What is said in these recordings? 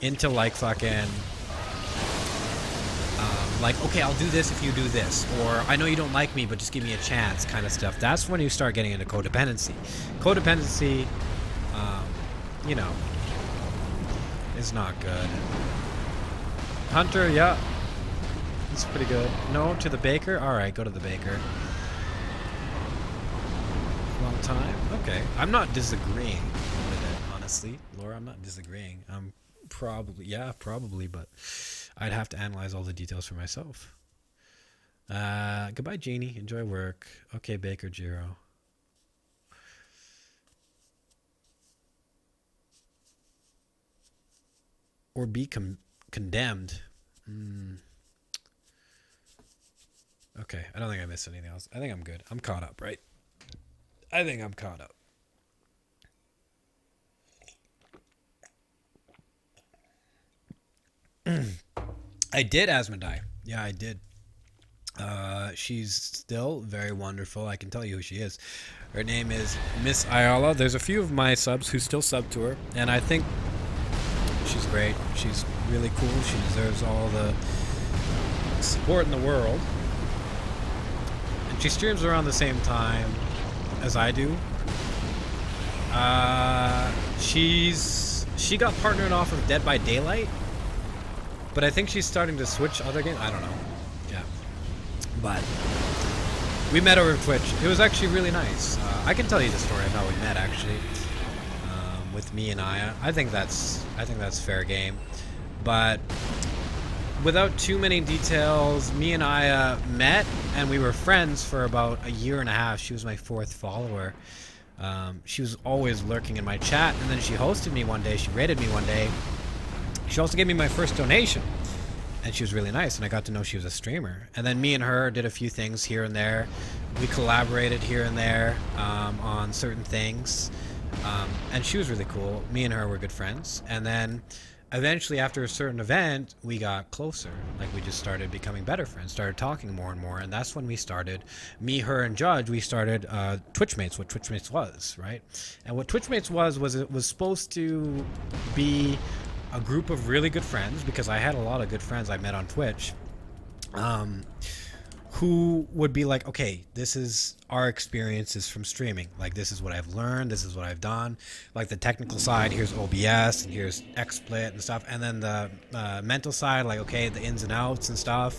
into like fucking like, okay, I'll do this if you do this, or I know you don't like me, but just give me a chance, kind of stuff. That's when you start getting into codependency. Codependency, you know, is not good. Hunter, yeah, it's pretty good. No, to the baker. All right, go to the baker. Long time. Okay, I'm not disagreeing with it, honestly, Laura. I'm not disagreeing. I'm probably, but I'd have to analyze all the details for myself. Goodbye, Jeannie. Enjoy work. Okay, Baker Jiro. Or be condemned. Okay, I don't think I missed anything else. I think I'm good. I'm caught up, right? I think I'm caught up. I did Asmodai. Yeah, I did. She's still very wonderful. I can tell you who she is. Her name is Miss Ayala. There's a few of my subs who still sub to her, and I think she's great. She's really cool. She deserves all the support in the world. And she streams around the same time as I do. She got partnered off of Dead by Daylight, but I think she's starting to switch other games. I don't know. Yeah. But we met over Twitch. It was actually really nice. I can tell you the story of how we met, actually, with me and Aya. I think that's fair game. But without too many details, me and Aya met, and we were friends for about a year and a half. She was my 4th follower. She was always lurking in my chat, and then she hosted me one day. She rated me one day. She also gave me my first donation, and she was really nice, and I got to know she was a streamer. And then me and her did a few things here and there. We collaborated here and there on certain things, and she was really cool. Me and her were good friends, and then eventually after a certain event we got closer. Like, we just started becoming better friends, started talking more and more, and that's when we started, me, her, and Judge, we started Twitchmates, what Twitchmates was, right? And what Twitchmates was it was supposed to be a group of really good friends, because I had a lot of good friends I met on Twitch, who would be like, okay, this is our experiences from streaming. Like, this is what I've learned, this is what I've done. Like, the technical side, here's OBS, and here's XSplit and stuff. And then the mental side, like, okay, the ins and outs and stuff.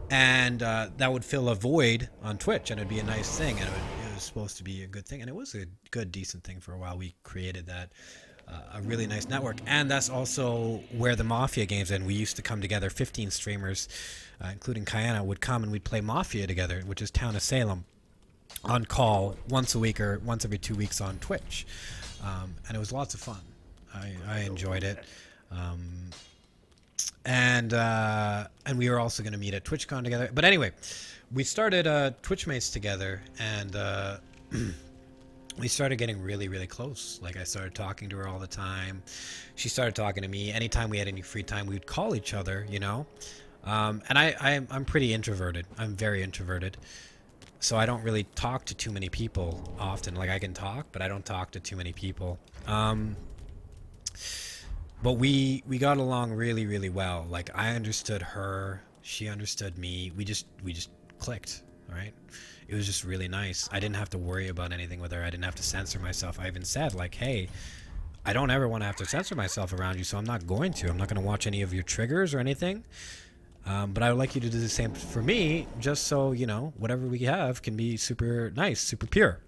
And that would fill a void on Twitch, and it'd be a nice thing, and it was supposed to be a good thing. And it was a good, decent thing for a while. We created that. A really nice network, and that's also where the Mafia games, and we used to come together. 15 streamers, including Kayana, would come and we'd play Mafia together, which is Town of Salem, on call once a week or once every 2 weeks on Twitch, and it was lots of fun. I enjoyed it, and we were also going to meet at TwitchCon together. But anyway, we started Twitchmates together, and we started getting really, really close. Like, I started talking to her all the time. She started talking to me. Anytime we had any free time, we would call each other, you know? And I'm pretty introverted. I'm very introverted. So I don't really talk to too many people often. Like, I can talk, but I don't talk to too many people. But we got along really, really well. Like, I understood her. She understood me. We just clicked, right? It was just really nice. I didn't have to worry about anything with her. I didn't have to censor myself. I even said, like, hey, I don't ever want to have to censor myself around you, so I'm not going to. I'm not going to watch any of your triggers or anything. But I would like you to do the same for me, just so, you know, whatever we have can be super nice, super pure.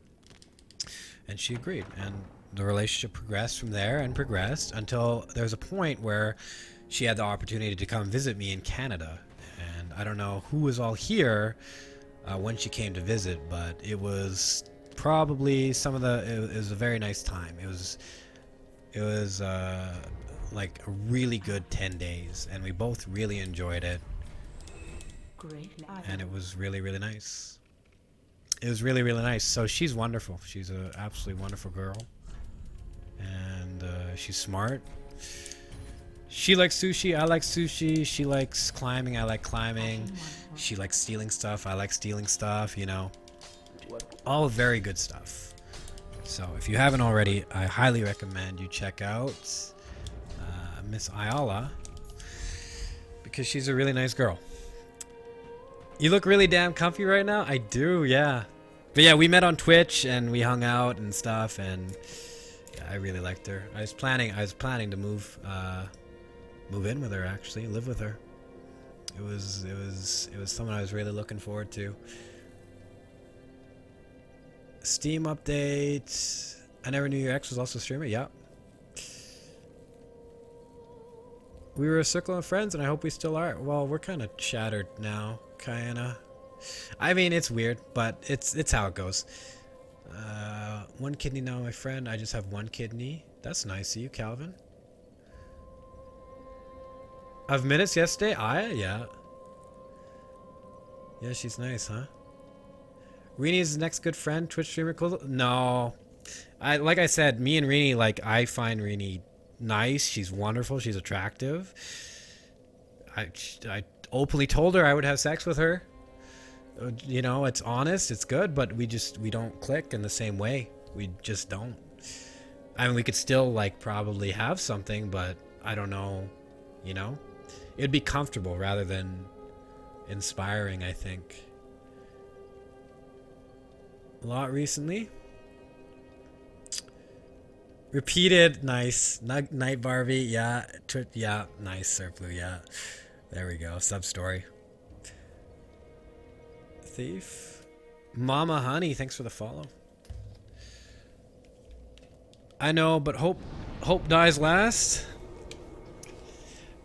And she agreed. And the relationship progressed from there and progressed until there was a point where she had the opportunity to come visit me in Canada. And I don't know who was all here when she came to visit, but it was probably it was a very nice time. It was like a really good 10 days, and we both really enjoyed it. And it was really, really nice. It was really, really nice. So she's wonderful. She's an absolutely wonderful girl, and she's smart. She likes sushi, I like sushi. She likes climbing, I like climbing. She likes stealing stuff, I like stealing stuff, you know. All very good stuff. So if you haven't already, I highly recommend you check out Miss Ayala, because she's a really nice girl. You look really damn comfy right now. I do, yeah. But yeah, we met on Twitch and we hung out and stuff, and yeah, I really liked her. I was planning to move in with her, actually, live with her. It was someone I was really looking forward to. Steam update. I never knew your ex was also a streamer. Yeah. We were a circle of friends, and I hope we still are. Well, we're kind of shattered now, kinda. I mean, it's weird, but it's how it goes. One kidney now, my friend. I just have one kidney. That's nice of you, Calvin. Of minutes yesterday? Aya? Yeah. Yeah, she's nice, huh? Reenie's next good friend, Twitch streamer. No. Like I said, me and Reenie, like, I find Reenie nice. She's wonderful. She's attractive. I openly told her I would have sex with her. You know, it's honest, it's good, but we don't click in the same way. We just don't. I mean, we could still, like, probably have something, but I don't know, you know? It'd be comfortable rather than inspiring, I think. A lot recently. Repeated, nice. Night Barbie, yeah. Yeah, nice, Sir Blue, yeah. There we go, sub-story. Thief. Mama Honey, thanks for the follow. I know, but hope dies last.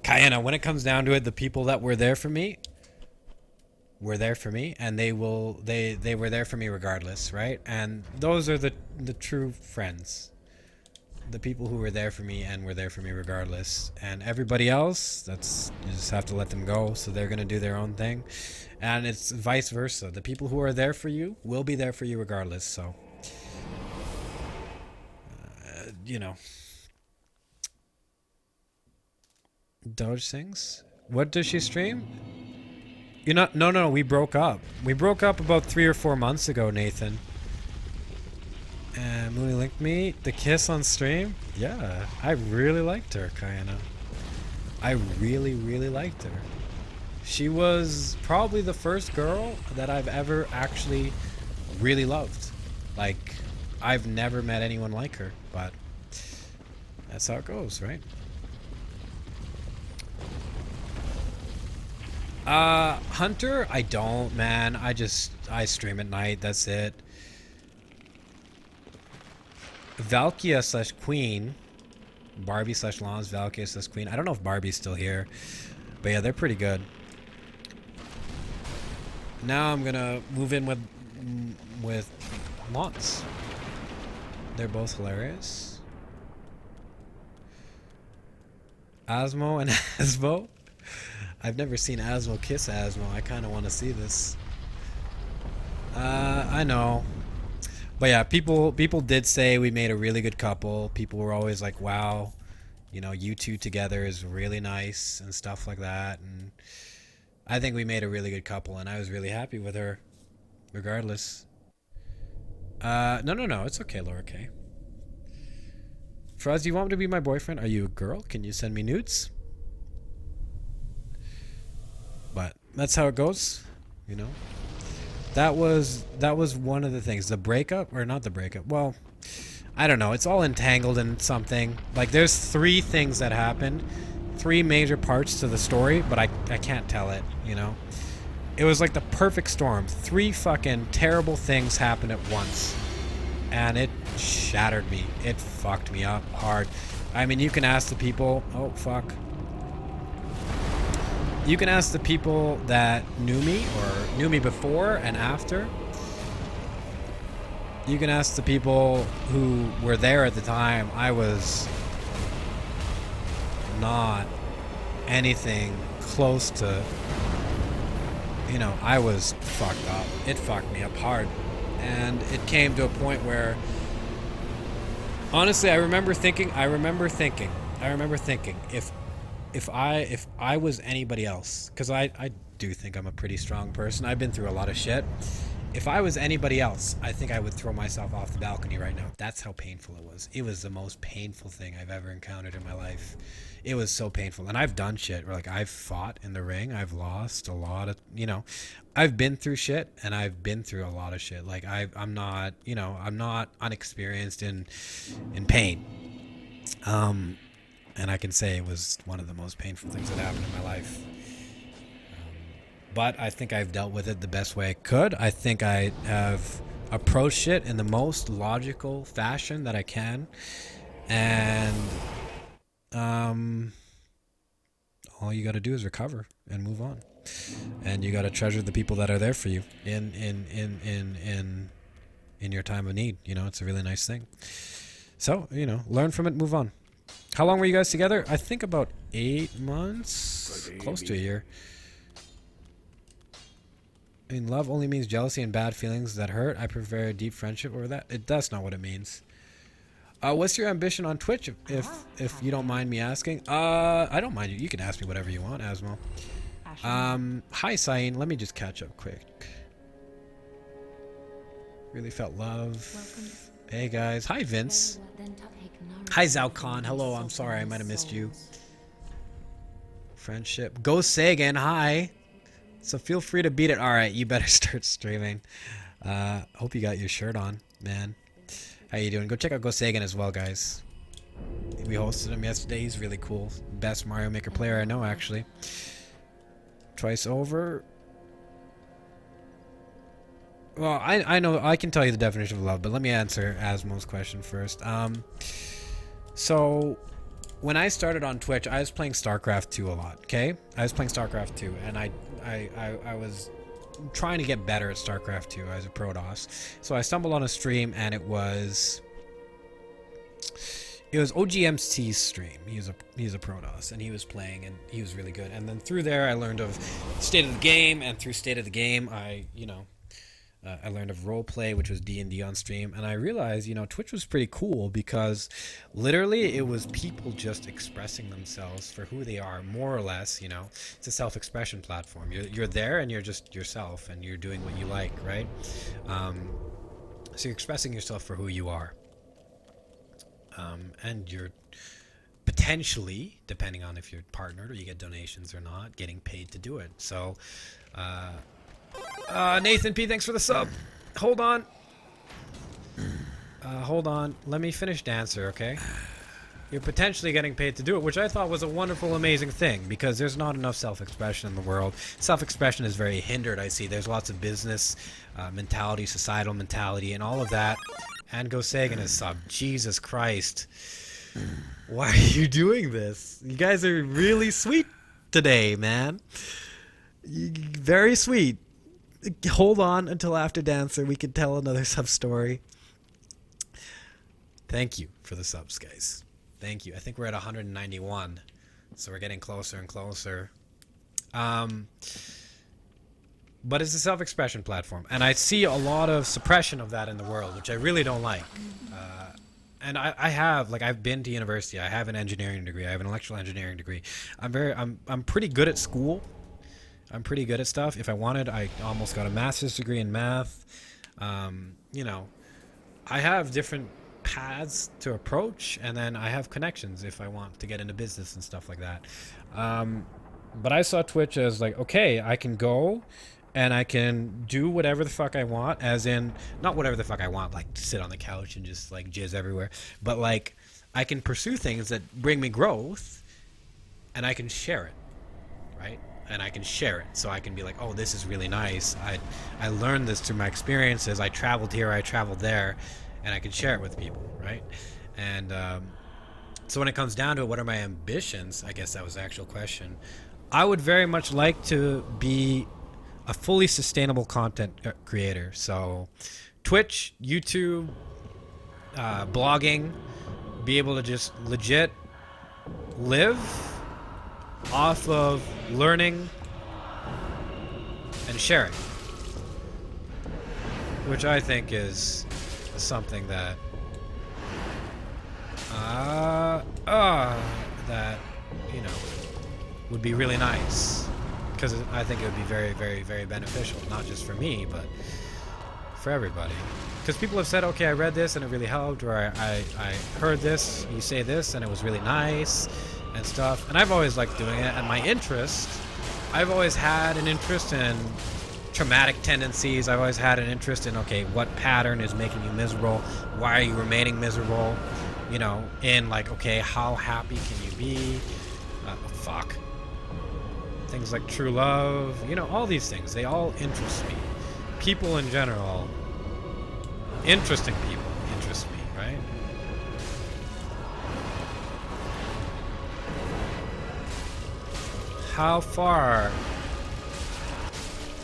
Kayana, when it comes down to it, the people that were there for me were there for me, and they were there for me regardless, right? And those are the true friends. The people who were there for me and were there for me regardless. And everybody else, you just have to let them go, so they're going to do their own thing. And it's vice versa. The people who are there for you will be there for you regardless, so you know. Doge things. What does she stream? You're not. No. We broke up. We broke up about 3 or 4 months ago, Nathan. And Mooney linked me. The kiss on stream. Yeah, I really liked her, Kayana. I really, really liked her. She was probably the first girl that I've ever actually really loved. Like, I've never met anyone like her, but that's how it goes, right? Hunter, I don't, man. I stream at night, that's it. Valkia / Queen. Barbie / Lons, Valkia / Queen. I don't know if Barbie's still here, but yeah, they're pretty good. Now I'm gonna move in with Lons. They're both hilarious. Asmo and Asmo. I've never seen Asmo kiss Asmo. I kind of want to see this. I know. But yeah, people did say we made a really good couple. People were always like, wow, you know, you two together is really nice and stuff like that. And I think we made a really good couple, and I was really happy with her regardless. No. It's okay, Laura K. Froz, do you want me to be my boyfriend? Are you a girl? Can you send me nudes? But that's how it goes, you know. That was one of the things. The breakup, or not the breakup. Well, I don't know. It's all entangled in something. Like, there's 3 things that happened, 3 major parts to the story, but I can't tell it, you know. It was like the perfect storm. 3 fucking terrible things happened at once, and it shattered me. It fucked me up hard. I mean, you can ask the people. Oh fuck. You can ask the people that knew me or knew me before and after. You can ask the people who were there at the time. I was not anything close to, you know, I was fucked up. It fucked me up hard. And it came to a point where, honestly, I remember thinking, if I was anybody else, because I do think I'm a pretty strong person. I've been through a lot of shit. if I was anybody else, I think I would throw myself off the balcony right now. That's how painful it was. It was the most painful thing I've ever encountered in my life. It was so painful. And I've done shit where, like, I've fought in the ring. I've lost a lot of, you know, I've been through shit, and I've been through a lot of shit. Like, I'm not, you know, I'm not unexperienced in pain. And I can say it was one of the most painful things that happened in my life. But I think I've dealt with it the best way I could. I think I have approached it in the most logical fashion that I can. And all you got to do is recover and move on. And you got to treasure the people that are there for you in your time of need. You know, it's a really nice thing. So, you know, learn from it, move on. How long were you guys together? I think about 8 months, close to a year. I mean, love only means jealousy and bad feelings that hurt. I prefer a deep friendship over that. That's not what it means. What's your ambition on Twitch, if you don't mind me asking? I don't mind you. You can ask me whatever you want, Asmo. Hi, Sain. Let me just catch up quick. Really felt love. Hey, guys. Hi, Vince. Hi, Zhao Khan. Hello. I'm sorry. I might have missed you. Friendship. Go Sagan. Hi. So feel free to beat it. All right, you better start streaming. Hope you got your shirt on, man. How you doing? Go check out Go Sagan as well, guys. We hosted him yesterday. He's really cool. Best Mario Maker player I know, actually. Twice over. Well, I know I can tell you the definition of love, but let me answer Asmo's question first. So when I started on Twitch, I was playing StarCraft 2 a lot, okay? I was playing StarCraft 2, and I was trying to get better at StarCraft 2 as a pro DOS. So I stumbled on a stream, and it was OGMC's stream. He's a pro DOS, and he was playing, and he was really good. And then through there, I learned of State of the Game, and through State of the Game, I learned of roleplay, which was D&D on stream, and I realized, you know, Twitch was pretty cool because literally it was people just expressing themselves for who they are, more or less. You know, it's a self-expression platform. You're there and you're just yourself, and you're doing what you like, right? So you're expressing yourself for who you are, and you're potentially, depending on if you're partnered or you get donations or not, getting paid to do it. So Nathan P, thanks for the sub. Hold on. Hold on. Let me finish the answer, okay? You're potentially getting paid to do it, which I thought was a wonderful, amazing thing, because there's not enough self-expression in the world. Self-expression is very hindered, I see. There's lots of business mentality, societal mentality, and all of that. And Go Sagan is sub. Jesus Christ. Why are you doing this? You guys are really sweet today, man. Very sweet. Hold on until after Dancer. We can tell another sub story. Thank you for the subs, guys. Thank you. I think we're at 191, so we're getting closer and closer. But it's a self-expression platform, and I see a lot of suppression of that in the world, which I really don't like. And I've been to university. I have an engineering degree. I have an electrical engineering degree. I'm pretty good at school. I'm pretty good at stuff. If I wanted, I almost got a master's degree in math. You know, I have different paths to approach, and then I have connections if I want to get into business and stuff like that. But I saw Twitch as like, okay, I can go and I can do whatever the fuck I want, as in, not whatever the fuck I want, like sit on the couch and just like jizz everywhere, but like I can pursue things that bring me growth, and I can share it, right? And I can share it, so I can be like, oh, this is really nice. I learned this through my experiences. I traveled here, I traveled there, and I can share it with people, right? And so when it comes down to it, what are my ambitions? I guess that was the actual question. I would very much like to be a fully sustainable content creator. So Twitch, YouTube, blogging, be able to just legit live off of learning and sharing, which I think is something that that, you know, would be really nice, because I think it would be very, very, very beneficial, not just for me, but for everybody. Because people have said, okay, I read this and it really helped, or I heard this, you say this and it was really nice and stuff. And I've always liked doing it. And my interest, I've always had an interest in traumatic tendencies. I've always had an interest in, okay, what pattern is making you miserable? Why are you remaining miserable? You know, in like, okay, how happy can you be? Fuck. Things like true love, you know, all these things, they all interest me. People in general, interesting people interest me, right? How far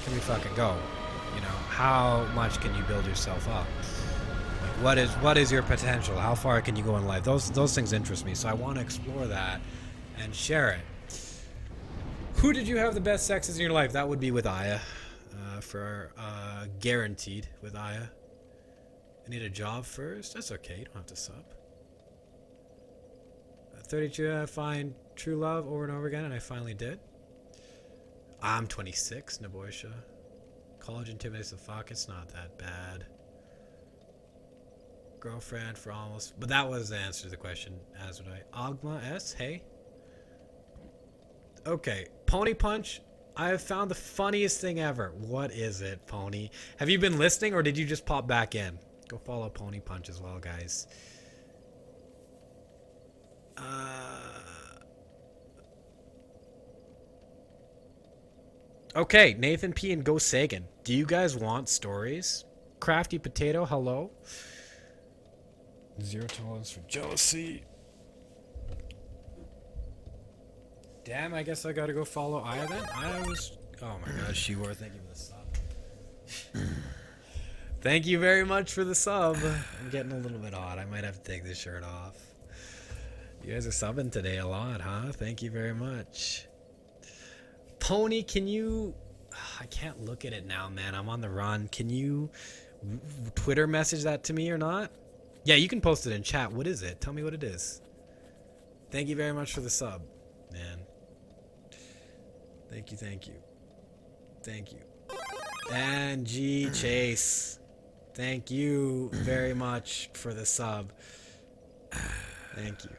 can we fucking go? You know, how much can you build yourself up? Like, what is your potential? How far can you go in life? Those things interest me, so I want to explore that and share it. Who did you have the best sexes in your life? That would be with Aya. Guaranteed with Aya. I need a job first. That's okay. You don't have to sub. 32, I find true love over and over again, and I finally did. I'm 26, Naboisha. College intimidates the fuck. It's not that bad. Girlfriend for almost... But that was the answer to the question. As would I. Agma S, hey. Okay, Pony Punch. I have found the funniest thing ever. What is it, Pony? Have you been listening, or did you just pop back in? Go follow Pony Punch as well, guys. Okay, Nathan P. and Go Sagan. Do you guys want stories? Crafty Potato, hello. Zero tolerance for jealousy. Damn, I guess I gotta go follow Aya then. Aya was... Oh my god, she wore. Thank you for the sub. Thank you very much for the sub. I'm getting a little bit hot. I might have to take this shirt off. You guys are subbing today a lot, huh? Thank you very much. Pony, can you... I can't look at it now, man. I'm on the run. Can you Twitter message that to me or not? Yeah, you can post it in chat. What is it? Tell me what it is. Thank you very much for the sub, man. Thank you, thank you. Thank you. And G Chase. Thank you very much for the sub. Thank you.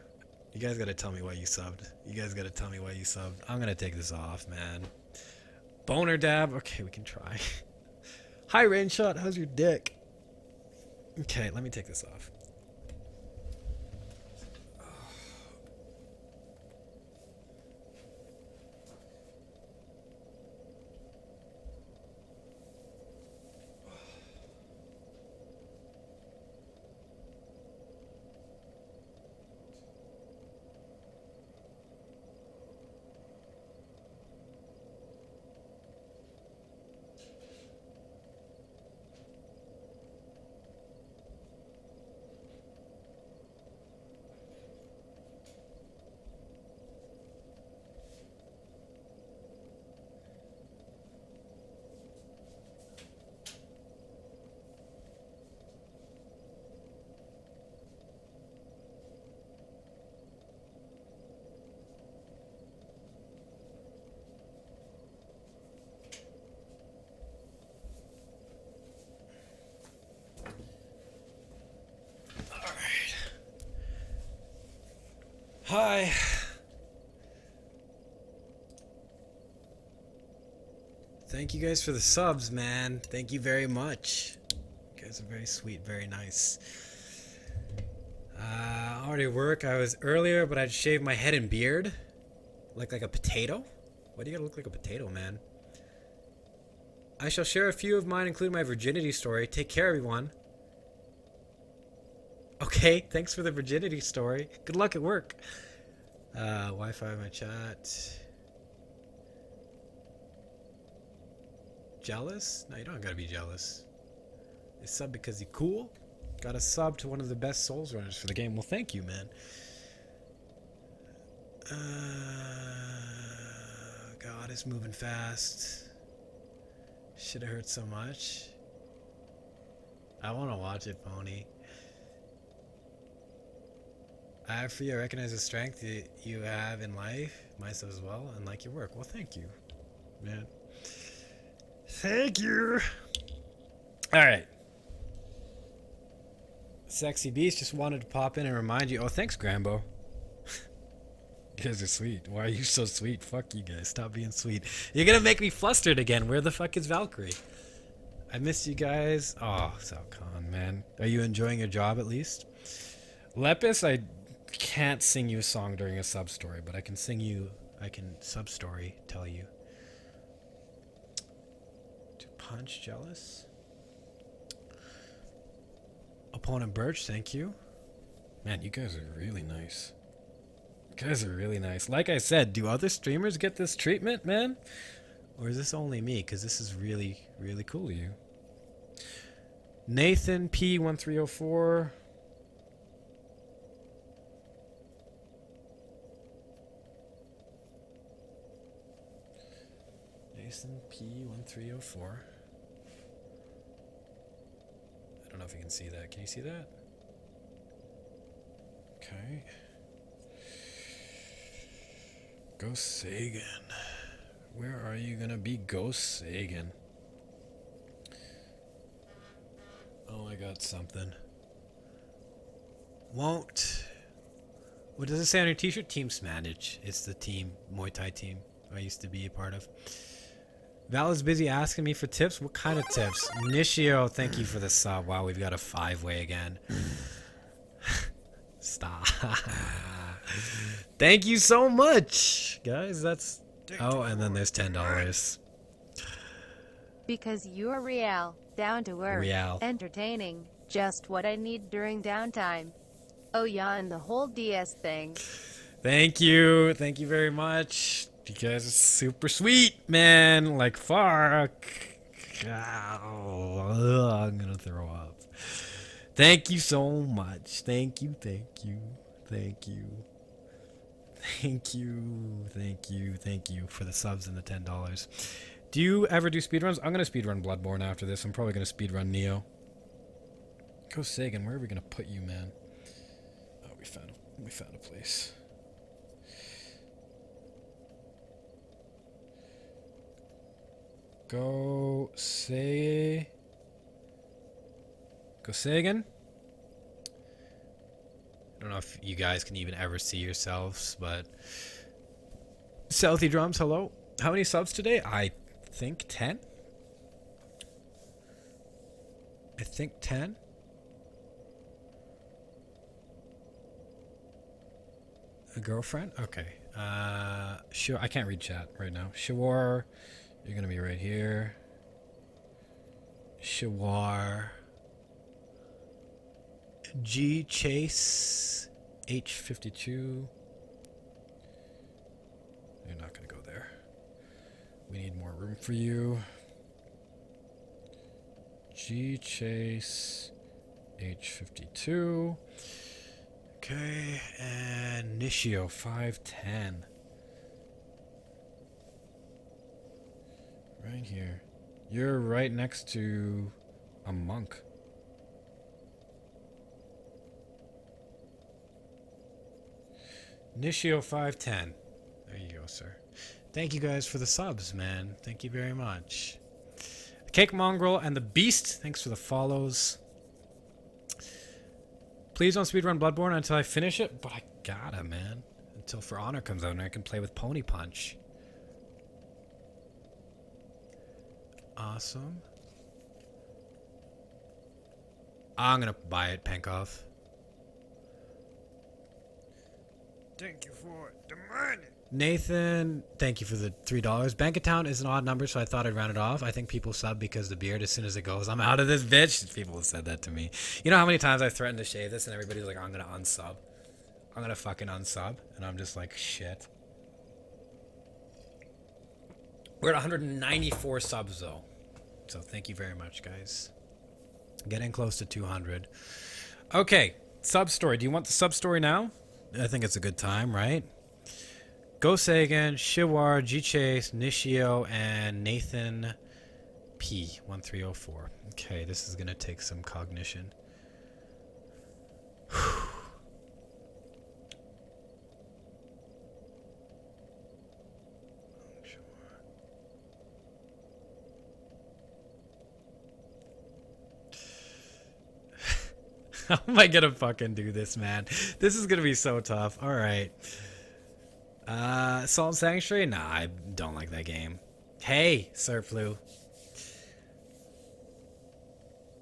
You guys gotta tell me why you subbed. You guys gotta tell me why you subbed. I'm gonna take this off, man. Boner dab. Okay, we can try. Hi, Rainshot. How's your dick? Okay, let me take this off. Hi. Thank you guys for the subs, man. Thank you very much. You guys are very sweet, very nice. Already work. I was earlier, but I'd shave my head and beard. Like a potato? Why do you gotta look like a potato, man? I shall share a few of mine, including my virginity story. Take care, everyone. Okay, thanks for the virginity story. Good luck at work. Wi-Fi in my chat. Jealous? No, you don't gotta be jealous. You sub because you cool? Got a sub to one of the best Souls runners for the game. Well, thank you, man. God, it's moving fast. Should have hurt so much. I want to watch it, Pony. For you, I recognize the strength that you have in life, myself as well, and like your work. Well, thank you, man. Thank you. All right. Sexy Beast just wanted to pop in and remind you. Oh, thanks, Grambo. You guys are sweet. Why are you so sweet? Fuck you guys. Stop being sweet. You're gonna make me flustered again. Where the fuck is Valkyrie? I miss you guys. Oh, Salcon, man. Are you enjoying your job at least? Lepus, I can't sing you a song during a sub story, but I can sub story tell you. To punch, jealous. Opponent Birch, thank you. Man, you guys are really nice. You guys are really nice. Like I said, do other streamers get this treatment, man? Or is this only me? Because this is really, really cool of you. Nathan P1304. Nathan P1304. I don't know if you can see that. Can you see that? Okay. Ghost Sagan. Where are you gonna be, Ghost Sagan? Oh, I got something. Won't. What does it say on your t-shirt? Teams manage. It's the team, Muay Thai team I used to be a part of. Val is busy asking me for tips. What kind of tips? Nishio, thank you for the sub. Wow, we've got a 5-way again. Stop. Thank you so much, guys. That's... Oh, and then there's $10. Because you're real, down to earth, entertaining, just what I need during downtime. Oh yeah, and the whole DS thing. Thank you. Thank you very much. You guys are super sweet, man. Like, fuck. I'm gonna throw up. Thank you so much. Thank you, thank you, thank you. Thank you, thank you, thank you for the subs and the $10. Do you ever do speedruns? I'm gonna speedrun Bloodborne after this. I'm probably gonna speedrun Neo. Go Sagan, where are we gonna put you, man? Oh, we found a place. Go Sagan. I don't know if you guys can even ever see yourselves, but Southie Drums, hello. How many subs today? I think 10. I think 10. A girlfriend? Okay. Sure. I can't read chat right now. Shawar, you're gonna be right here. Shawar. G Chase H52. You're not gonna go there. We need more room for you. G Chase H52. Okay, and Nishio 510. Right here. You're right next to a monk. Nishio 510. There you go, sir. Thank you guys for the subs, man. Thank you very much. Cake Mongrel and the Beast, thanks for the follows. Please don't speedrun Bloodborne until I finish it, but I gotta, man. Until For Honor comes out and I can play with Pony Punch. Awesome. I'm gonna buy it, Penkov. Thank you for the money. Nathan, thank you for the $3. Bank account is an odd number, so I thought I'd round it off. I think people sub because the beard, as soon as it goes, I'm out of this bitch. People have said that to me. You know how many times I threatened to shave this and everybody's like, I'm gonna unsub. I'm gonna fucking unsub. And I'm just like, shit. We're at 194 subs though. So thank you very much, guys. Getting close to 200. Okay, sub story. Do you want the sub story now? I think it's a good time, right? Go Sagan, Shiwar, G Chase, Nishio, and Nathan P1304. Okay, this is gonna take some cognition. How am I gonna fucking do this, man? This is gonna be so tough. All right. Salt Sanctuary? Nah, I don't like that game. Hey, Sir Flu.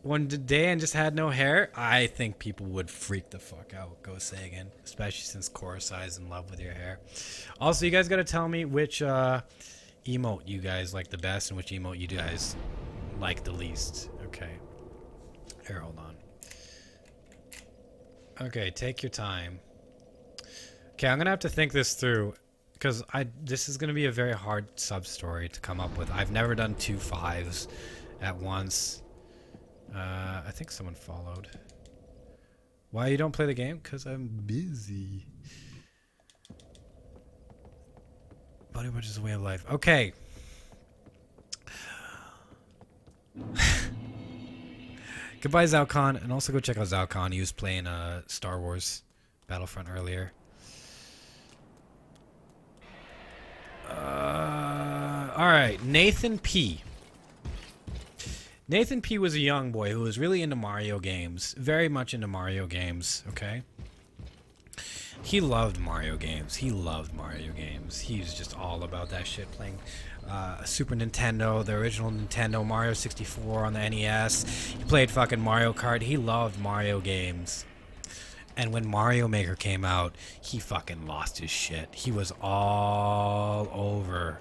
When Dan just had no hair, I think people would freak the fuck out. Go Sagan, especially since Korosai is in love with your hair. Also, you guys gotta tell me which emote you guys like the best and which emote you guys like the least. Okay. Here, hold on. Okay, take your time. Okay, I'm gonna have to think this through because this is gonna be a very hard sub story to come up with. I've never done 2 5s at once. I think someone followed. Why you don't play the game? Because I'm busy. Body much is a way of life. Okay. Goodbye, Zalcon. And also go check out Zalcon. He was playing Star Wars Battlefront earlier. Alright, Nathan P. Nathan P was a young boy who was really into Mario games. Very much into Mario games, okay? He loved Mario games. He loved Mario games. He was just all about that shit, playing Super Nintendo, the original Nintendo, Mario 64 on the NES. He played fucking Mario Kart. He loved Mario games. And when Mario Maker came out, he fucking lost his shit. He was all over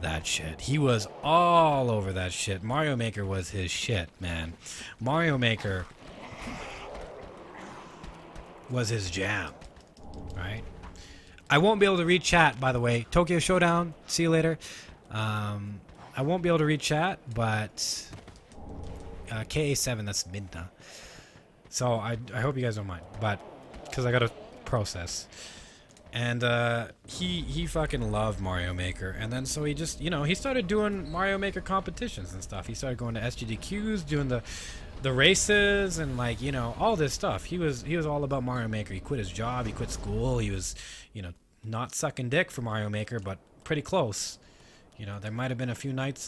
that shit. He was all over that shit. Mario Maker was his shit, man. Mario Maker was his jam, right? I won't be able to read chat, by the way. Tokyo Showdown, see you later. I won't be able to read chat, but KA7, that's Midna. So I hope you guys don't mind, but because I gotta process. And he fucking loved Mario Maker, and then so he just, you know, he started doing Mario Maker competitions and stuff. He started going to SGDQs, doing the races, and like, you know, all this stuff. He was all about Mario Maker. He quit his job, he quit school. He was, you know, not sucking dick for Mario Maker, but pretty close. You know, there might have been a few nights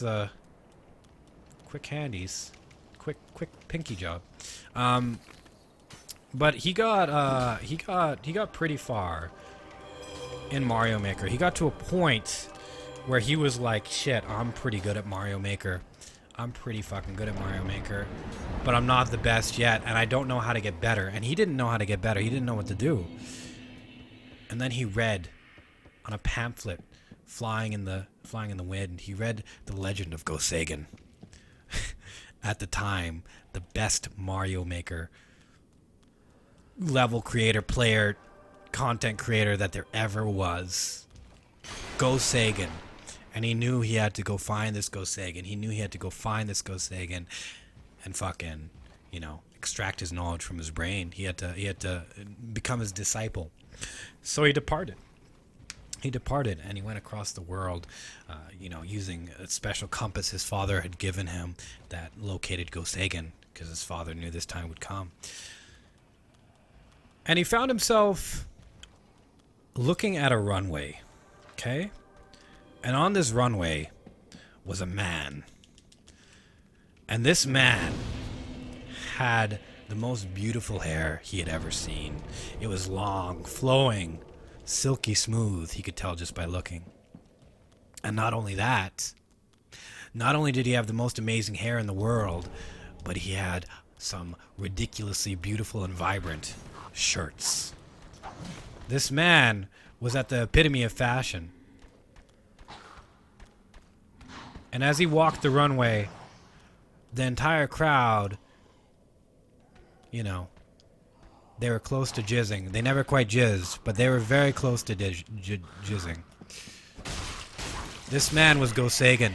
quick handies, quick pinky job. But he got pretty far in Mario Maker. He got to a point where he was like, shit, I'm pretty good at Mario Maker. I'm pretty fucking good at Mario Maker, but I'm not the best yet, and I don't know how to get better. And he didn't know how to get better. He didn't know what to do. And then he read on a pamphlet flying in the wind. He read The Legend of Gosagan. At the time, the best Mario Maker level creator, player, content creator that there ever was. Gosagan. And he knew he had to go find this Gosagan. He knew he had to go find this Gosagan and fucking, you know, extract his knowledge from his brain. He had to become his disciple. So he departed. He departed and he went across the world, you know, using a special compass his father had given him that located Gosagan, because his father knew this time would come. And he found himself looking at a runway, okay? And on this runway was a man. And this man had the most beautiful hair he had ever seen. It was long, flowing, silky smooth, he could tell just by looking. And not only that, not only did he have the most amazing hair in the world, but he had some ridiculously beautiful and vibrant shirts. This man was at the epitome of fashion. And as he walked the runway, the entire crowd, you know, they were close to jizzing. They never quite jizzed, but they were very close to jizzing. This man was Gosagan.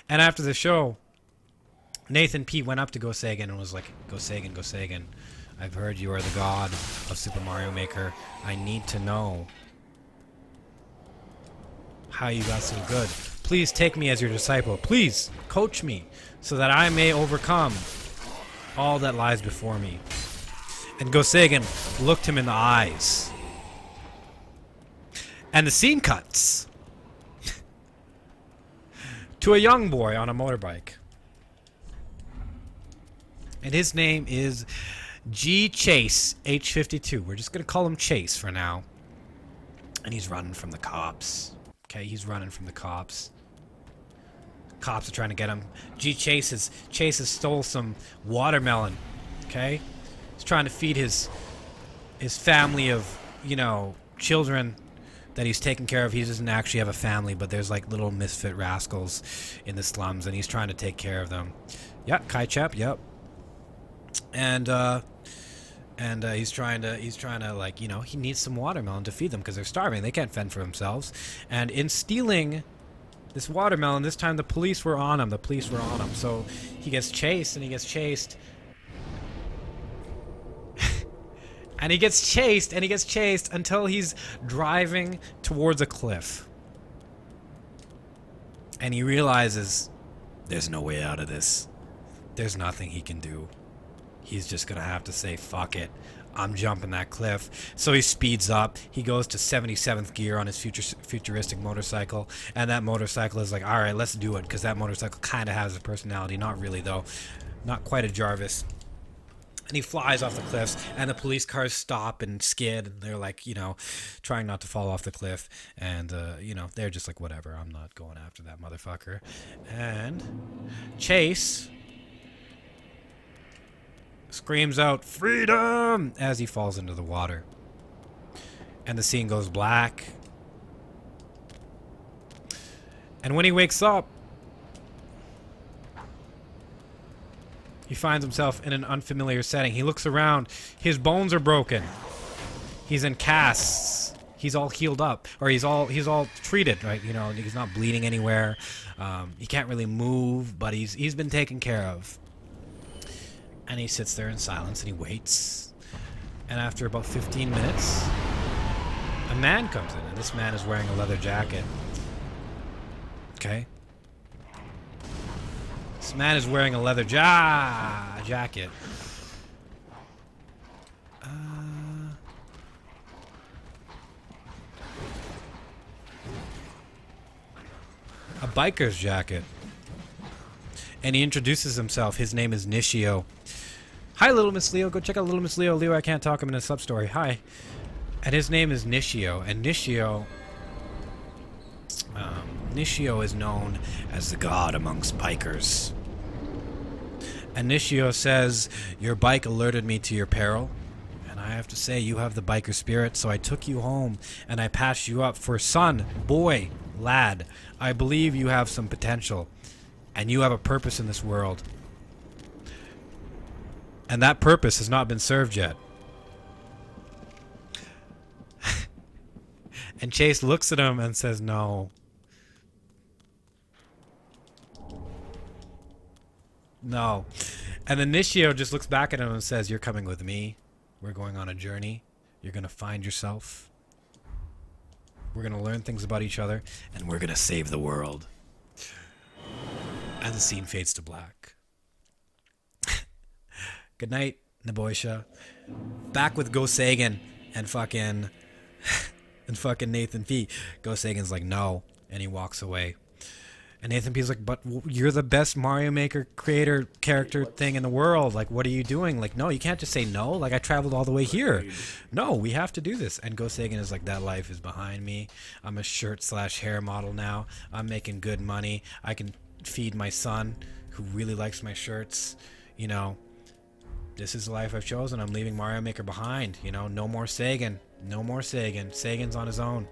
And after the show, Nathan P went up to Gosagan and was like, Gosagan, I've heard you are the god of Super Mario Maker. I need to know how you got so good. Please take me as your disciple. Please coach me so that I may overcome all that lies before me. And Gosagan looked him in the eyes. And the scene cuts to a young boy on a motorbike. And his name is G Chase H52. We're just gonna call him Chase for now. And he's running from the cops. Okay, he's running from the cops. Cops are trying to get him. G Chase has stole some watermelon. Okay, he's trying to feed his family of, you know, children that he's taking care of. He doesn't actually have a family, but there's like little misfit rascals in the slums, and he's trying to take care of them. Yep, Kai Chep. Yep. And he's trying to, like, you know, he needs some watermelon to feed them because they're starving. They can't fend for themselves. And in stealing this watermelon, this time the police were on him. So he gets chased, and he gets chased. And he gets chased until he's driving towards a cliff. And he realizes there's no way out of this. There's nothing he can do. He's just gonna have to say, fuck it, I'm jumping that cliff. So he speeds up. He goes to 77th gear on his futuristic motorcycle. And that motorcycle is like, all right, let's do it. Because that motorcycle kind of has a personality. Not really, though. Not quite a Jarvis. And he flies off the cliffs, and the police cars stop and skid, and they're like, you know, trying not to fall off the cliff, and, you know, they're just like, whatever, I'm not going after that motherfucker. And Chase screams out, freedom, as he falls into the water. And the scene goes black. And when he wakes up, he finds himself in an unfamiliar setting. He looks around. His bones are broken. He's in casts. He's all healed up, or he's all treated, right? You know, he's not bleeding anywhere. He can't really move, but he's been taken care of. And he sits there in silence and he waits. And after about 15 minutes, a man comes in, and this man is wearing a leather jacket. Okay. This man is wearing a leather jacket. A biker's jacket. And he introduces himself. His name is Nishio. Hi, Little Miss Leo. Go check out Little Miss Leo. Leo, I Can't Talk. I'm in a sub-story. Hi. And his name is Nishio. And Nishio is known as the god amongst bikers. And Nishio says, your bike alerted me to your peril, and I have to say you have the biker spirit, so I took you home and I passed you up for son, boy, lad. I believe you have some potential, and you have a purpose in this world. And that purpose has not been served yet. And Chase looks at him and says, no. No. And then Nishio just looks back at him and says, you're coming with me. We're going on a journey. You're going to find yourself. We're going to learn things about each other. And we're going to save the world. And the scene fades to black. Good night, Naboisha. Back with Go Sagan and fucking Nathan P. Go Sagan's like, no. And he walks away. And Nathan P's like, but you're the best Mario Maker creator character thing in the world. Like, what are you doing? Like, no, you can't just say no. Like, I traveled all the way here. No, we have to do this. And Go Sagan is like, that life is behind me. I'm a shirt/hair model now. I'm making good money. I can feed my son, who really likes my shirts. You know, this is the life I've chosen. I'm leaving Mario Maker behind. You know, no more Sagan. No more Sagan. Sagan's on his own.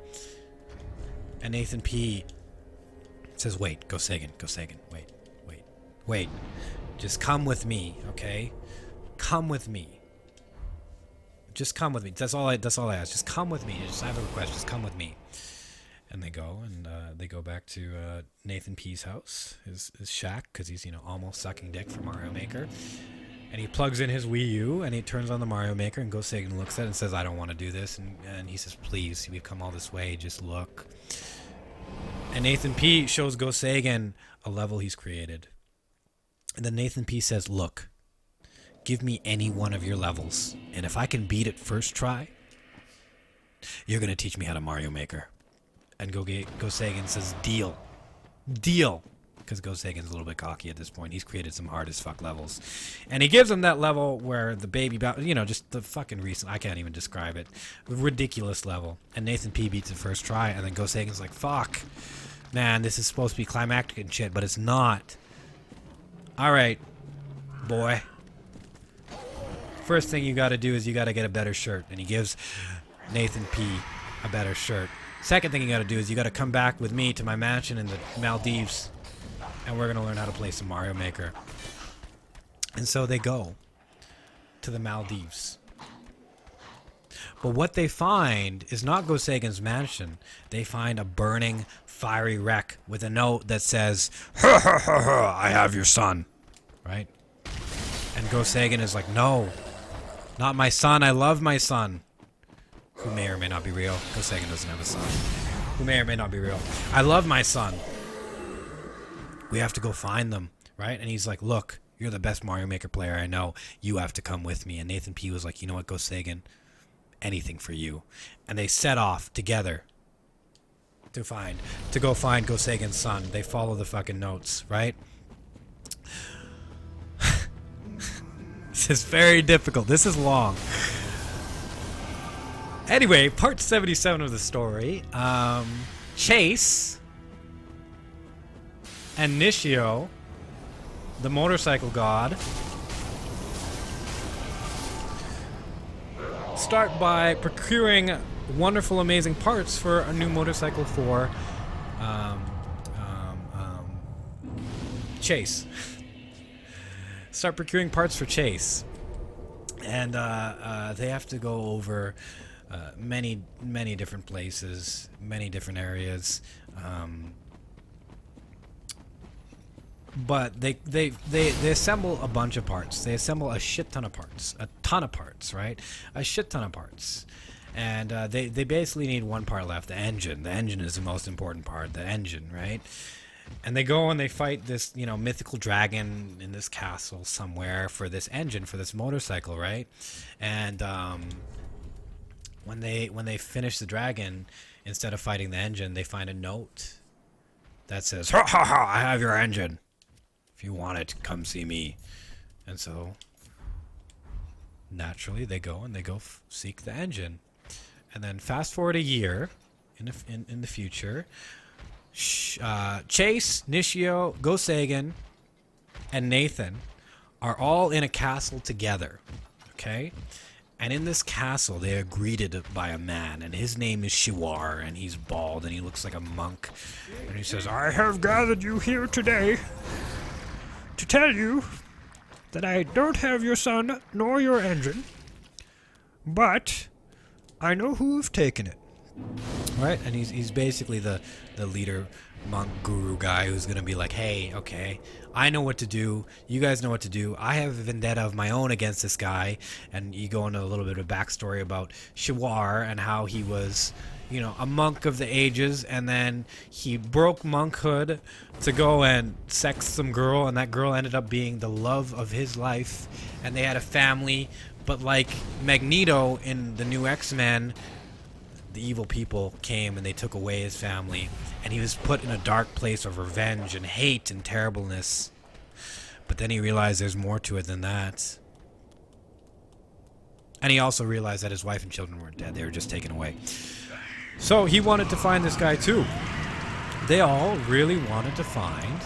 And Nathan P says, wait, Go Sagan, wait. Just come with me, okay? Come with me. Just come with me. That's all I ask. Just come with me. I have a request. Just come with me. And they go, and they go back to Nathan P's house, his shack, because he's, you know, almost sucking dick for Mario Maker. And he plugs in his Wii U, and he turns on the Mario Maker, and Go Sagan looks at it and says, I don't want to do this. And he says, please, we've come all this way. Just look. And Nathan P shows Go Sagan a level he's created. And then Nathan P says, look, give me any one of your levels. And if I can beat it first try, you're going to teach me how to Mario Maker. And Go Sagan says, deal. Deal. because Go Sagan's a little bit cocky at this point. He's created some hard as fuck levels, and he gives him that level where the baby, just the fucking recent. I can't even describe it. Ridiculous level, and Nathan P beats it first try, and then Go Sagan's like, "Fuck, man, this is supposed to be climactic and shit, but it's not." All right, boy. First thing you got to do is you got to get a better shirt, and he gives Nathan P a better shirt. Second thing you got to do is you got to come back with me to my mansion in the Maldives, and we're gonna learn how to play some Mario Maker. And so they go to the Maldives. But what they find is not Go Sagan's mansion. They find a burning, fiery wreck with a note that says, "Ha ha ha ha, I have your son." Right? And Go Sagan is like, "No, not my son. I love my son." Who may or may not be real. Go Sagan doesn't have a son. Who may or may not be real. "I love my son. We have to go find them." Right? And he's like, "Look, you're the best Mario Maker player I know. You have to come with me." And Nathan P was like, "You know what, Go Sagan? Anything for you." And they set off together to go find Go Sagan's son. They follow the fucking notes, right? This is very difficult. This is long. Anyway, part 77 of the story. Chase and Nishio, the motorcycle god, start by procuring wonderful, amazing parts for a new motorcycle for Chase. Start procuring parts for Chase. And they have to go over many different places, many different areas, but they assemble a bunch of parts. They assemble a shit ton of parts, right? A shit ton of parts, and they basically need one part left: the engine. The engine is the most important part. The engine, right? And they go and they fight this, mythical dragon in this castle somewhere for this engine, for this motorcycle, right? And when they finish the dragon, instead of fighting the engine, they find a note that says, "Ha ha ha, I have your engine. If you want it, come see me." And so, naturally, they go seek the engine. And then fast forward a year in the future, Chase, Nishio, Go Sagan, and Nathan are all in a castle together, okay? And in this castle, they are greeted by a man, and his name is Shiwar, and he's bald, and he looks like a monk. And he says, "I have gathered you here today to tell you that I don't have your son nor your engine, but I know who've taken it." Right? And he's basically the leader, monk, guru guy who's going to be like, "Hey, okay, I know what to do. You guys know what to do. I have a vendetta of my own against this guy." And you go into a little bit of backstory about Shiwar and how he was, a monk of the ages, and then he broke monkhood to go and sex some girl, and that girl ended up being the love of his life, and they had a family. But like Magneto in the new X-Men, the evil people came and they took away his family, and he was put in a dark place of revenge and hate and terribleness. But then he realized there's more to it than that. And he also realized that his wife and children weren't dead. They were just taken away. So he wanted to find this guy too. They all really wanted to find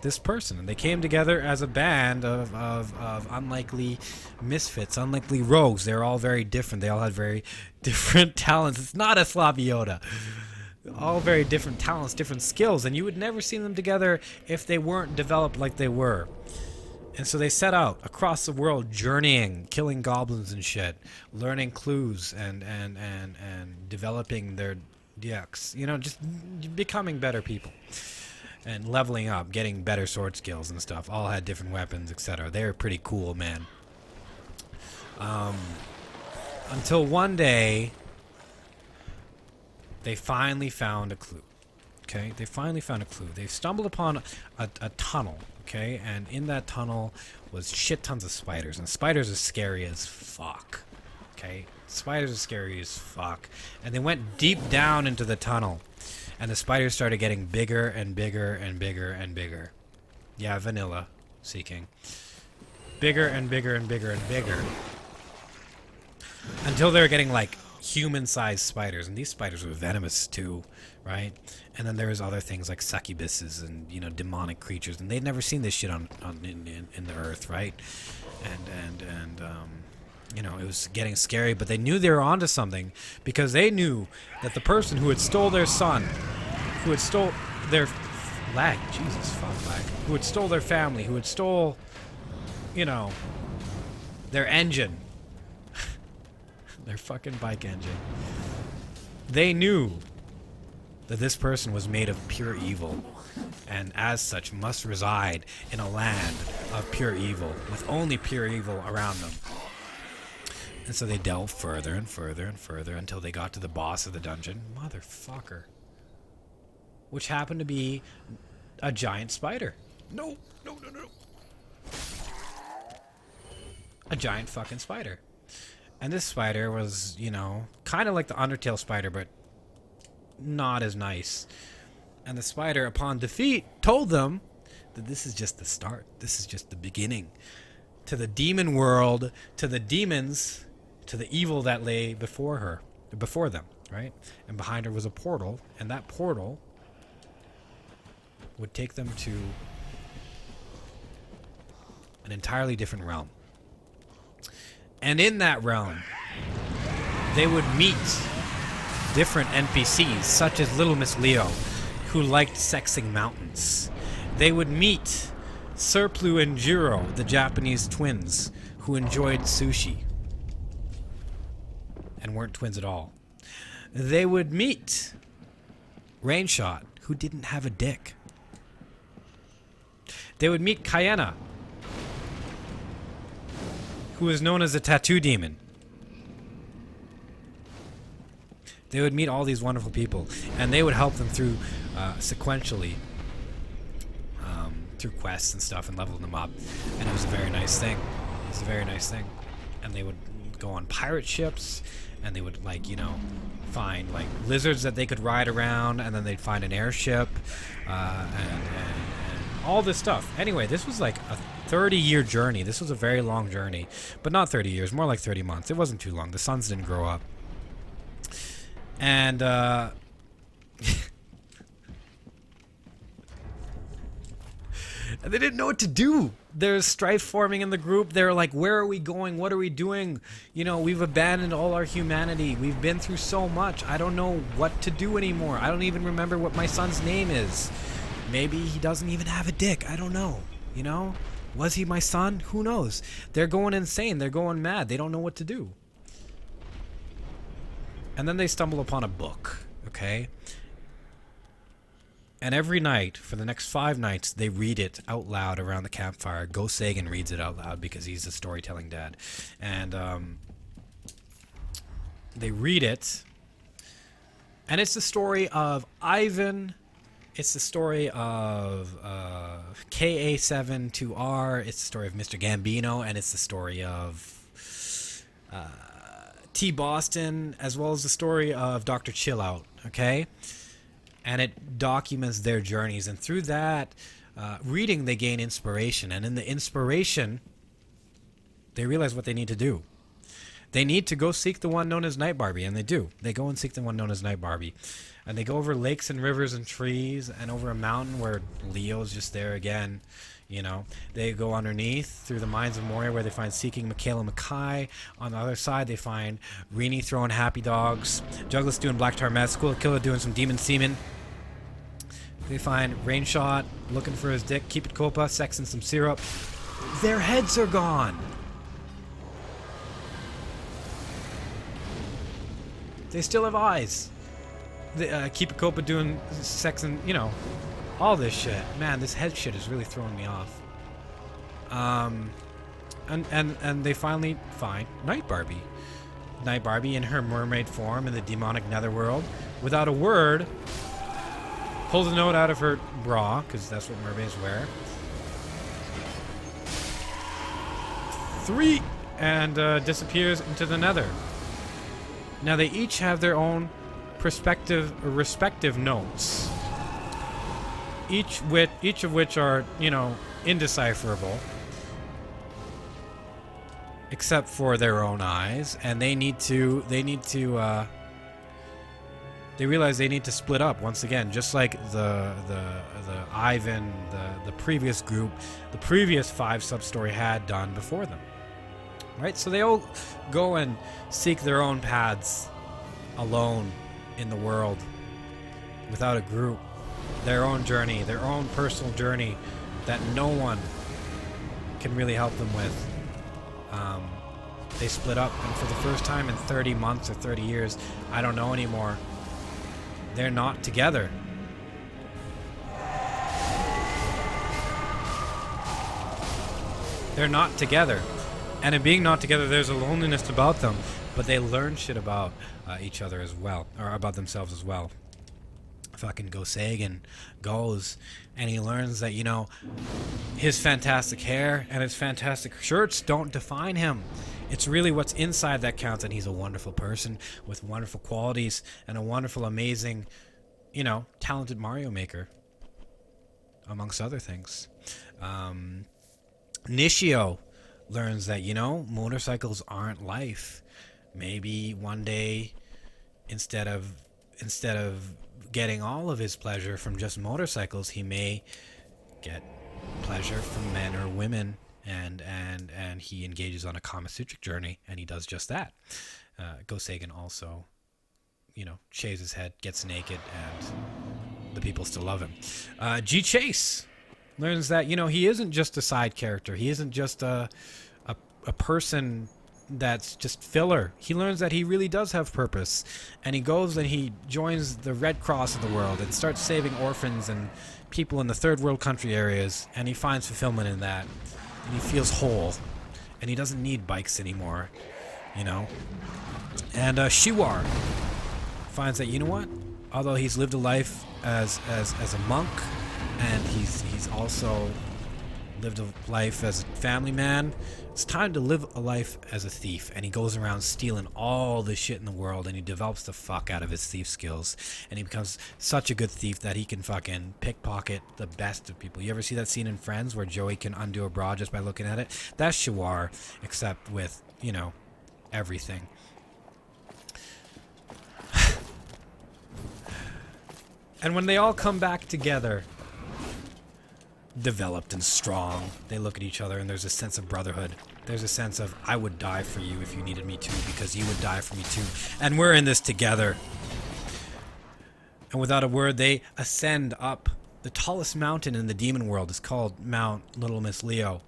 this person, and they came together as a band of unlikely misfits, unlikely rogues. They're all very different. They all had very different talents. It's not a sloppy Yoda. All very different talents, different skills, and you would never see them together if they weren't developed like they were. And so they set out across the world, journeying, killing goblins and shit, learning clues and developing their DX. Just becoming better people. And leveling up, getting better sword skills and stuff. All had different weapons, etc. They were pretty cool, man. Until one day, they finally found a clue. Okay? They finally found a clue. They stumbled upon a tunnel. Okay? And in that tunnel was shit tons of spiders. And spiders are scary as fuck. Okay? Spiders are scary as fuck. And they went deep down into the tunnel. And the spiders started getting bigger and bigger and bigger and bigger. Yeah, vanilla seeking. Bigger and bigger and bigger and bigger. Until they were getting like human-sized spiders. And these spiders were venomous too, right? And then there was other things like succubuses and, you know, demonic creatures. And they'd never seen this shit in the earth, right? And you know, it was getting scary, but they knew they were onto something because they knew that the person who had stole their son, who had stole their who had stole their family, who had stole, you know, their engine, their fucking bike engine. They knew that this person was made of pure evil, and as such must reside in a land of pure evil, with only pure evil around them. And so they delved further and further and further until they got to the boss of the dungeon. Motherfucker. Which happened to be a giant spider. No. A giant fucking spider. And this spider was, you know, kind of like the Undertale spider, but not as nice. And the spider, upon defeat, told them that this is just the start. This is just the beginning. To the demon world, to the demons, to the evil that lay before them, right? And behind her was a portal, and that portal would take them to an entirely different realm. And in that realm, they would meet different NPCs, such as Little Miss Leo, who liked sexing mountains. They would meet Serplu and Jiro, the Japanese twins, who enjoyed sushi and weren't twins at all. They would meet Rainshot, who didn't have a dick. They would meet Kayena, who was known as a tattoo demon. They would meet all these wonderful people, and they would help them through sequentially through quests and stuff and level them up. And it was a very nice thing. It was a very nice thing. And they would go on pirate ships, and they would, like, you know, find like lizards that they could ride around, and then they'd find an airship, and all this stuff. Anyway, this was like a 30-year journey. This was a very long journey, but not 30 years, more like 30 months. It wasn't too long. The suns didn't grow up. And they didn't know what to do. There's strife forming in the group. They're like, where are we going? What are we doing? You know, we've abandoned all our humanity. We've been through so much. I don't know what to do anymore. I don't even remember what my son's name is. Maybe he doesn't even have a dick. I don't know. You know? Was he my son? Who knows? They're going insane. They're going mad. They don't know what to do. And then they stumble upon a book, okay? And every night, for the next 5 nights, they read it out loud around the campfire. Go Sagan reads it out loud because he's a storytelling dad. And they read it. And it's the story of Ivan. It's the story of KA72R. It's the story of Mr. Gambino. And it's the story of T. Boston, as well as the story of Dr. Chillout, okay? And it documents their journeys. And through that reading, they gain inspiration. And in the inspiration, they realize what they need to do. They need to go seek the one known as Night Barbie, and they do. They go and seek the one known as Night Barbie. And they go over lakes and rivers and trees, and over a mountain where Leo's just there again. You know, they go underneath through the mines of Moria, where they find Seeking Michaela Mackay. On the other side, they find Rini throwing happy dogs, Juggless doing Black Tar Meth, School Killer doing some demon semen. They find Rainshot looking for his dick, Keep It Copa sexing some syrup. Their heads are gone. They still have eyes. They, Keep It Copa doing sex and, you know, all this shit. Man, this head shit is really throwing me off. And they finally find Night Barbie. Night Barbie in her mermaid form in the demonic netherworld. Without a word, pulls a note out of her bra, because that's what mermaids wear. 3, and disappears into the nether. Now they each have their own respective notes, each of which are, you know, indecipherable, except for their own eyes, and they realize they need to split up once again, just like the Ivan, the previous group, the previous 5 sub-story had done before them. Right? So they all go and seek their own paths alone in the world, without a group, their own journey, their own personal journey that no one can really help them with. They split up, and for the first time in 30 months or 30 years, I don't know anymore, they're not together. They're not together. And in being not together, there's a loneliness about them, but they learn shit about each other as well, or about themselves as well. Fucking Gosagan goes, and he learns that, you know, his fantastic hair and his fantastic shirts don't define him. It's really what's inside that counts, and he's a wonderful person with wonderful qualities and a wonderful, amazing, you know, talented Mario Maker, amongst other things. Nishio learns that, you know, motorcycles aren't life. Maybe one day, instead of getting all of his pleasure from just motorcycles, he may get pleasure from men or women, and he engages on a Kama Sutra journey, and he does just that. Gosagan also, you know, shaves his head, gets naked, and the people still love him. G Chase learns that, you know, he isn't just a side character. He isn't just a person that's just filler. He learns that he really does have purpose, and he goes and he joins the Red Cross of the world and starts saving orphans and people in the third world country areas, and he finds fulfillment in that, and he feels whole, and he doesn't need bikes anymore, you know. And Shiwar finds that, you know what, although he's lived a life as a monk, and he's also lived a life as a family man, it's time to live a life as a thief. And he goes around stealing all the shit in the world, and he develops the fuck out of his thief skills, and he becomes such a good thief that he can fucking pickpocket the best of people. You ever see that scene in Friends where Joey can undo a bra just by looking at it? That's Shiwar, except with, you know, everything. And when they all come back together, developed and strong, they look at each other, and there's a sense of brotherhood. There's a sense of, I would die for you if you needed me to, because you would die for me too, and we're in this together. And without a word, they ascend up. The tallest mountain in the demon world is called Mount Little Miss Leo,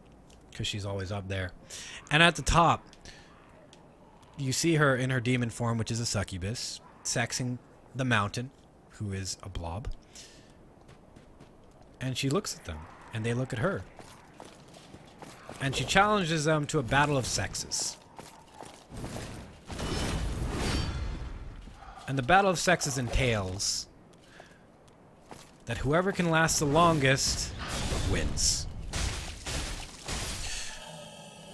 because she's always up there. And at the top, you see her in her demon form, which is a succubus, sexing the mountain, who is a blob. And she looks at them, and they look at her. And she challenges them to a battle of sexes. And the battle of sexes entails that whoever can last the longest wins.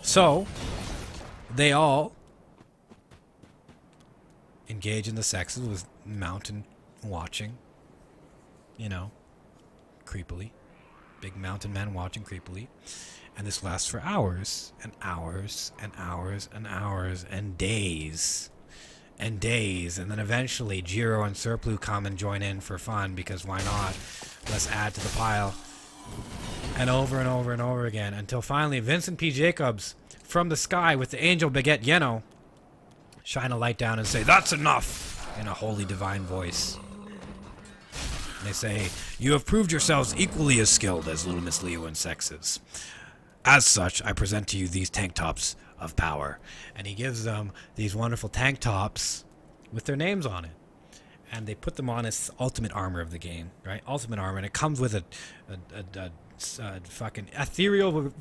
So, they all engage in the sexes with mountain watching, you know, creepily. Big mountain man watching creepily. And this lasts for hours and hours and hours and hours and days and days. And then eventually Jiro and Serplu come and join in for fun, because why not? Let's add to the pile. And over and over and over again, until finally Vincent P. Jacobs from the sky with the angel Baguette Yeno shine a light down and say, "That's enough," in a holy divine voice. They say, "You have proved yourselves equally as skilled as Little Miss Leo in sexes. As such, I present to you these tank tops of power." And he gives them these wonderful tank tops with their names on it. And they put them on as ultimate armor of the game, right? Ultimate armor. And it comes with a fucking ethereal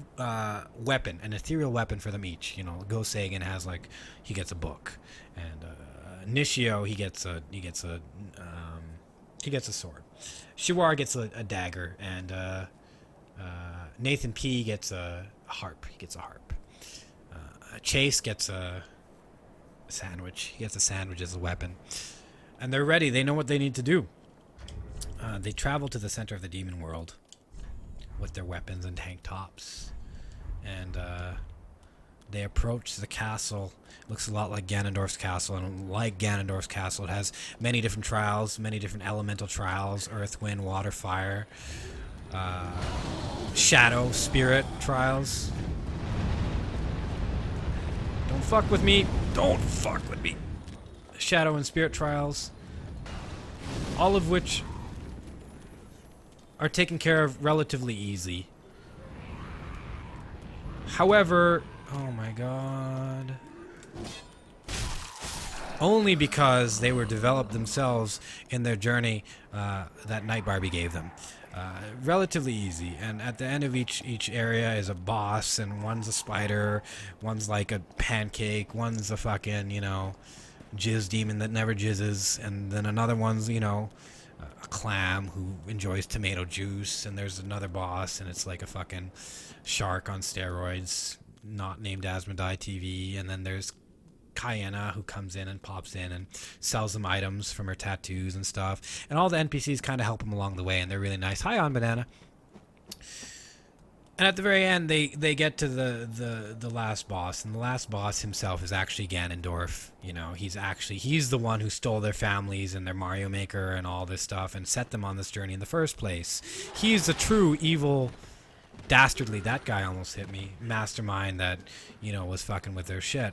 weapon, an ethereal weapon for them each. You know, Gosagan has, like, he gets a book. And Nishio, he gets a sword. Shiwar gets a dagger, and Nathan P gets a harp. He gets a harp. Chase gets a sandwich. He gets a sandwich as a weapon. And they're ready. They know what they need to do. They travel to the center of the demon world with their weapons and tank tops. And they approach the castle. It looks a lot like Ganondorf's castle. And like Ganondorf's castle, it has many different trials, many different elemental trials. Earth, wind, water, fire. Shadow, spirit trials. Don't fuck with me. Don't fuck with me. Shadow and spirit trials. All of which are taken care of relatively easy. However, oh my god. Only because they were developed themselves in their journey that Night Barbie gave them. Relatively easy, and at the end of each area is a boss, and one's a spider, one's like a pancake, one's a fucking, you know, jizz demon that never jizzes, and then another one's, you know, a clam who enjoys tomato juice, and there's another boss, and it's like a fucking shark on steroids, not named Asmodee TV, and then there's Kyenna, who comes in and pops in and sells them items from her tattoos and stuff. And all the NPCs kind of help him along the way, and they're really nice. Hi, on Banana. And at the very end, they get to the last boss, and the last boss himself is actually Ganondorf. You know, he's the one who stole their families and their Mario Maker and all this stuff and set them on this journey in the first place. He's the true evil, dastardly, that guy almost hit me, mastermind that, you know, was fucking with their shit.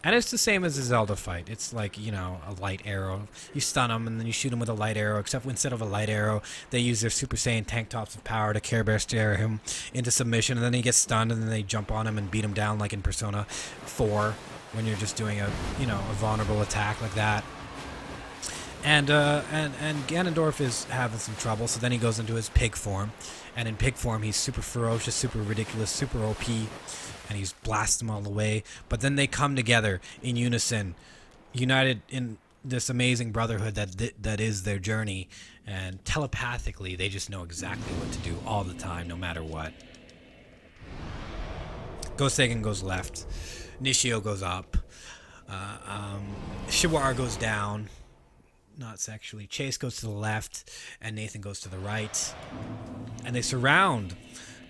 And it's the same as a Zelda fight. It's like, you know, a light arrow. You stun them, and then you shoot them with a light arrow, except instead of a light arrow, they use their Super Saiyan tank tops of power to Care Bear stare him into submission, and then he gets stunned, and then they jump on him and beat him down like in Persona 4, when you're just doing a, you know, a vulnerable attack like that. And Ganondorf is having some trouble, so then he goes into his pig form. And in pig form, he's super ferocious, super ridiculous, super OP. And he's blasting them all the way. But then they come together in unison, united in this amazing brotherhood that is their journey. And telepathically, they just know exactly what to do all the time, no matter what. Gosegan goes left. Nishio goes up. Shiwar goes down. Not sexually. Chase goes to the left, and Nathan goes to the right. And they surround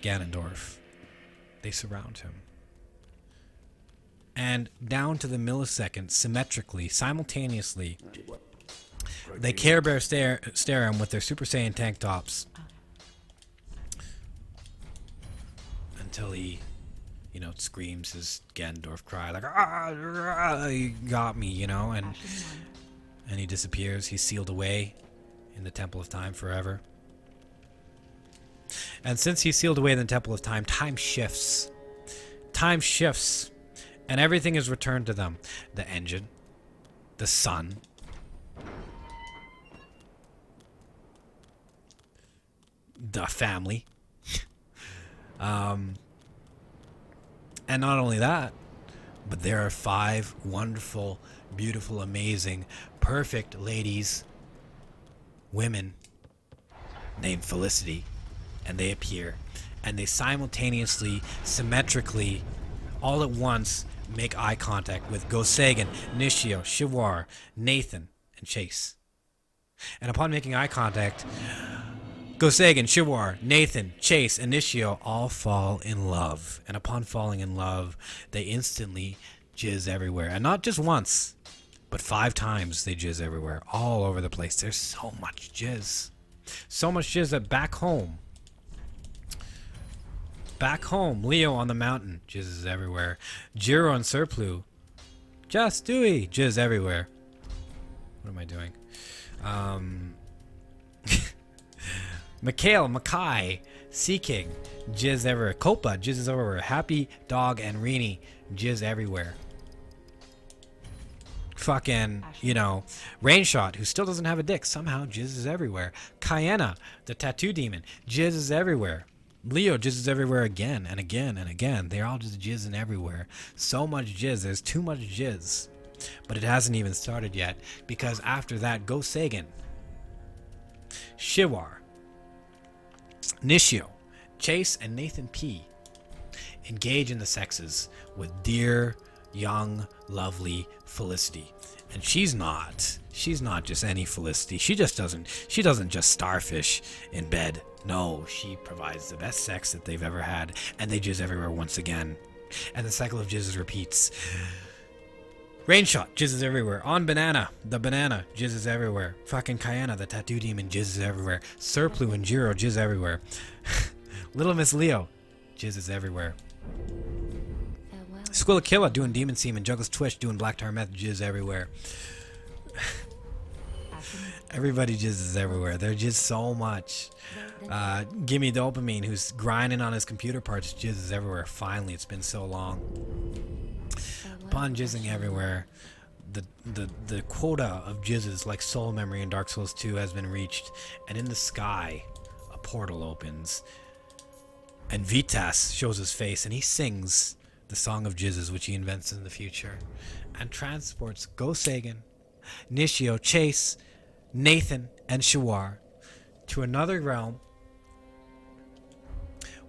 Ganondorf. They surround him. And down to the millisecond, symmetrically, simultaneously, they Care Bear stare him with their Super Saiyan tank tops. Until he, you know, screams his Ganondorf cry, like, ah, you got me, you know, and he disappears. He's sealed away in the Temple of Time forever. And since he's sealed away in the Temple of Time, time shifts. Time shifts. And everything is returned to them. The engine. The sun. The family. And not only that, but there are 5 wonderful, beautiful, amazing, perfect ladies, women, named Felicity, and they appear, and they simultaneously, symmetrically, all at once, make eye contact with Gosegan, Nishio, Shiwar, Nathan, and Chase. And upon making eye contact, Gosegan, Shiwar, Nathan, Chase, and Nishio all fall in love. And upon falling in love, they instantly jizz everywhere. And not just once, but 5 times they jizz everywhere, all over the place. There's so much jizz. So much jizz that back home, Leo on the mountain, jizzes everywhere. Jiro and Serplu, just Dewey, jizz everywhere. What am I doing? Mikhail, Makai, Sea King, jizz everywhere. Copa, jizzes everywhere. Happy Dog and Rini, jizz everywhere. Fucking, you know, Rainshot, who still doesn't have a dick, somehow jizzes everywhere. Kyenna, the tattoo demon, jizzes everywhere. Leo jizzes everywhere again and again and again. They're all just jizzing everywhere. So much jizz. There's too much jizz. But it hasn't even started yet, because after that, Gosegan, Shiwar, Nishio, Chase, and Nathan P. engage in the sexes with dear, young, lovely Felicity. And she's not just any Felicity. She doesn't just starfish in bed. No, she provides the best sex that they've ever had, and they jizz everywhere once again. And the cycle of jizzes repeats. Rainshot jizzes everywhere. On Banana, the banana jizzes everywhere. Fucking Kayana, the tattoo demon, jizzes everywhere. Surplu and Jiro jizz everywhere. Little Miss Leo jizzes everywhere. Squillakilla doing demon semen. Juggles Twitch doing black tar meth jizz everywhere. Everybody jizzes everywhere. They're just so much. Gimme Dopamine, who's grinding on his computer parts, jizzes everywhere. Finally, it's been so long. Pun jizzing everywhere. The quota of jizzes like Soul Memory in Dark Souls 2 has been reached, and in the sky a portal opens and Vitas shows his face and he sings the song of jizzes which he invents in the future and transports Go Sagan, Nishio, Chase, Nathan, and Shawar to another realm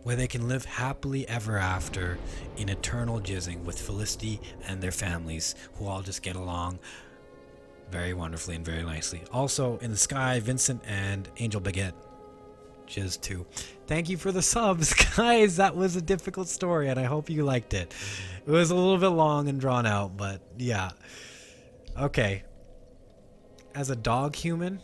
where they can live happily ever after in eternal jizzing with Felicity and their families, who all just get along very wonderfully and very nicely. Also, in the sky, Vincent and Angel Baguette jizz too. Thank you for the subs, guys. That was a difficult story, and I hope you liked it. It was a little bit long and drawn out, but yeah. Okay. As a dog human,